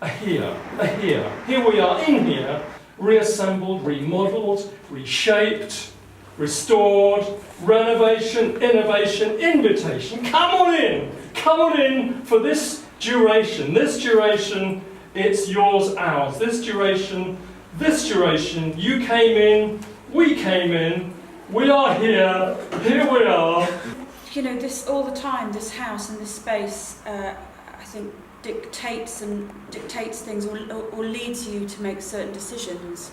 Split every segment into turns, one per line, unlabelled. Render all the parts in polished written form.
are here, Here we are, in here, reassembled, remodelled, reshaped, restored, renovation, innovation, invitation. Come on in for this duration. This duration, it's yours, ours. This duration, you came in, we came in, we are here we are.
You know, this all the time, this house and this space, I think dictates things or leads you to make certain decisions.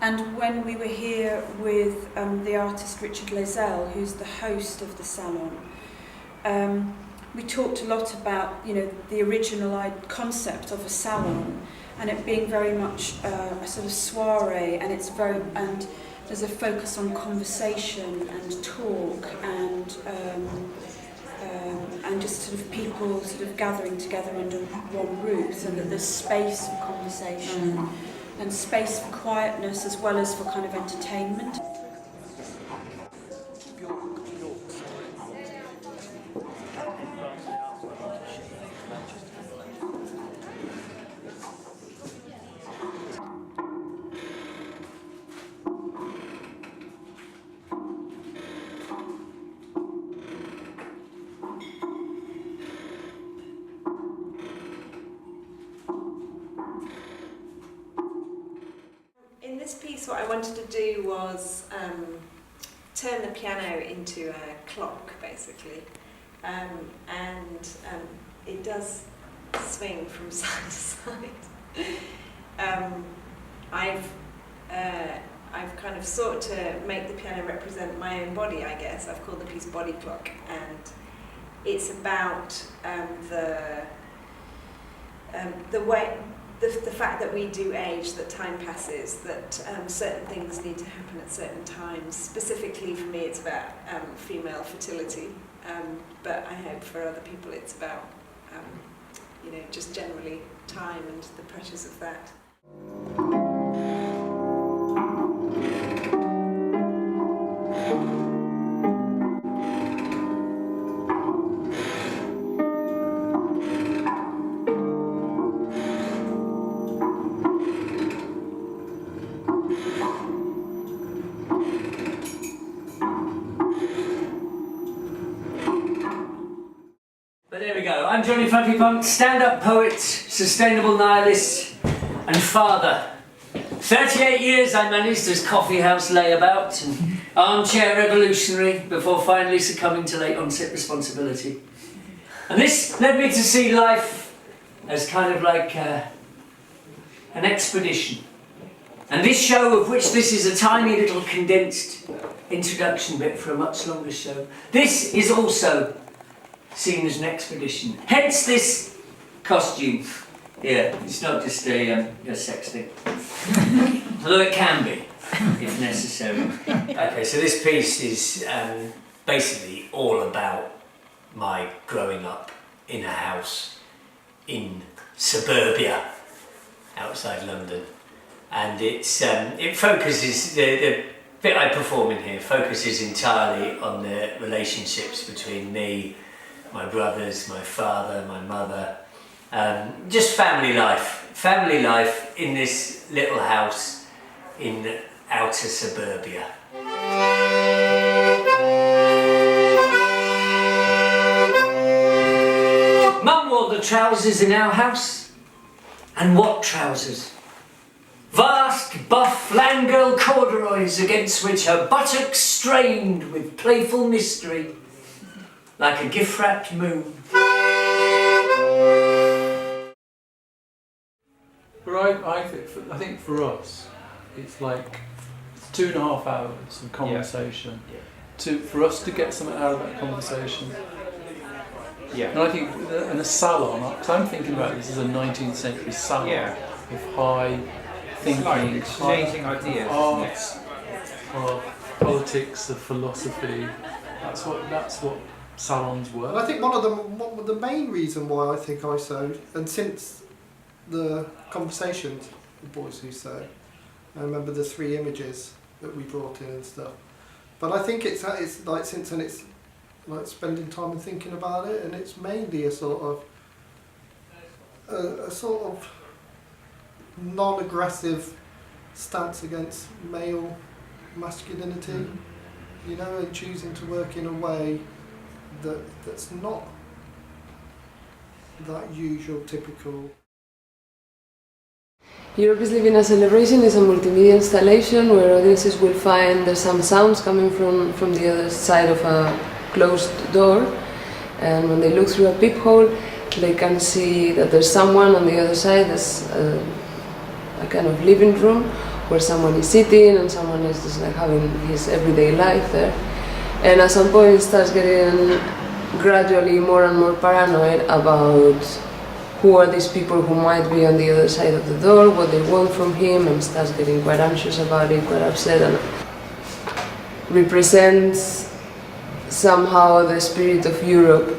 And when we were here with the artist Richard Lazelle, who's the host of the salon, we talked a lot about, you know, the original concept of a salon and it being very much a sort of soiree, and there's a focus on conversation and talk and just sort of people sort of gathering together under one roof, so that there's space for conversation and space for quietness as well as for kind of entertainment.
In this piece, what I wanted to do was turn the piano into a clock, basically, and it does swing from side to side. I've kind of sought to make the piano represent my own body, I guess. I've called the piece Body Clock, and it's about the fact that we do age, that time passes, that certain things need to happen at certain times. Specifically for me, it's about female fertility, but I hope for other people it's about, you know, just generally time and the pressures of that.
There we go. I'm Johnny Fluffy Punk, stand-up poet, sustainable nihilist and father. 38 years I managed as coffee house layabout and armchair revolutionary before finally succumbing to late onset responsibility. And this led me to see life as kind of like an expedition. And this show, of which this is a tiny little condensed introduction bit for a much longer show, this is also seen as an expedition. Hence this costume. Yeah, it's not just a sex thing. Although it can be, if necessary. Okay, so this piece is basically all about my growing up in a house in suburbia outside London. And it focuses, the bit I perform in here focuses entirely on the relationships between me, my brothers, my father, my mother, just family life in this little house in outer suburbia. Mum wore the trousers in our house, and what trousers? Vast buff flannel corduroys against which her buttocks strained with playful mystery, like a gift-wrapped moon.
But I think for us, it's like 2.5 hours of conversation. Yeah. For us to get something out of that conversation.
Yeah.
And I think in a salon, because I'm thinking about this as a 19th century salon with high thinking,
exchanging ideas,
arts, of politics, of philosophy. That's what salons were.
And I think one of the main reason why I think I sewed, and since the conversations with Boys Who Sew, I remember the 3 images that we brought in and stuff. But I think it's like since then it's like spending time and thinking about it, and it's mainly a sort of non-aggressive stance against male masculinity, you know, and choosing to work in a way that's not that usual, typical.
Europe is Living a Celebration is a multimedia installation where audiences will find there's some sounds coming from the other side of a closed door, and when they look through a peephole they can see that there's someone on the other side. There's a kind of living room where someone is sitting and someone is just like having his everyday life there, and at some point it starts getting gradually more and more paranoid about who are these people who might be on the other side of the door, what they want from him, and starts getting quite anxious about it, quite upset, and represents somehow the spirit of Europe.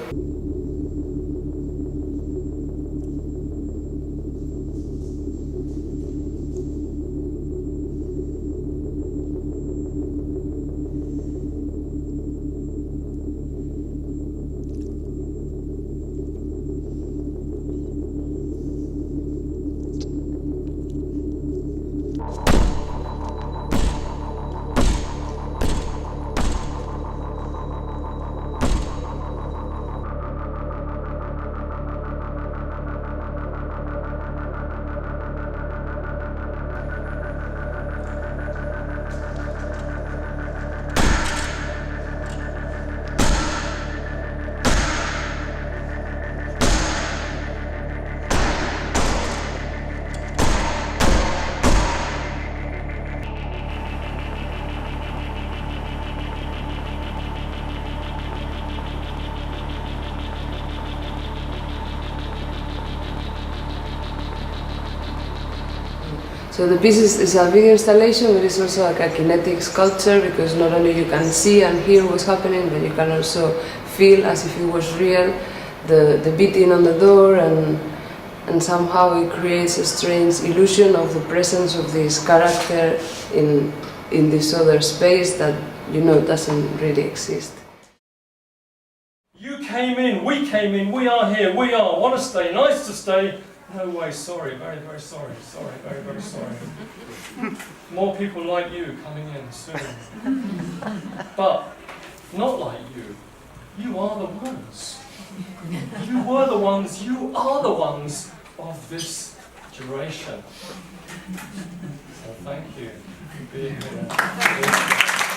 So the piece is a video installation, but it's also like a kinetic sculpture, because not only you can see and hear what's happening, but you can also feel as if it was real, the beating on the door, and somehow it creates a strange illusion of the presence of this character in this other space that, you know, doesn't really exist.
You came in, we are here, we are. Want to stay, nice to stay. No way, sorry, very, very sorry, very, very sorry. More people like you coming in soon. But not like you. You are the ones. You were the ones, you are the ones of this duration. So thank you for being here.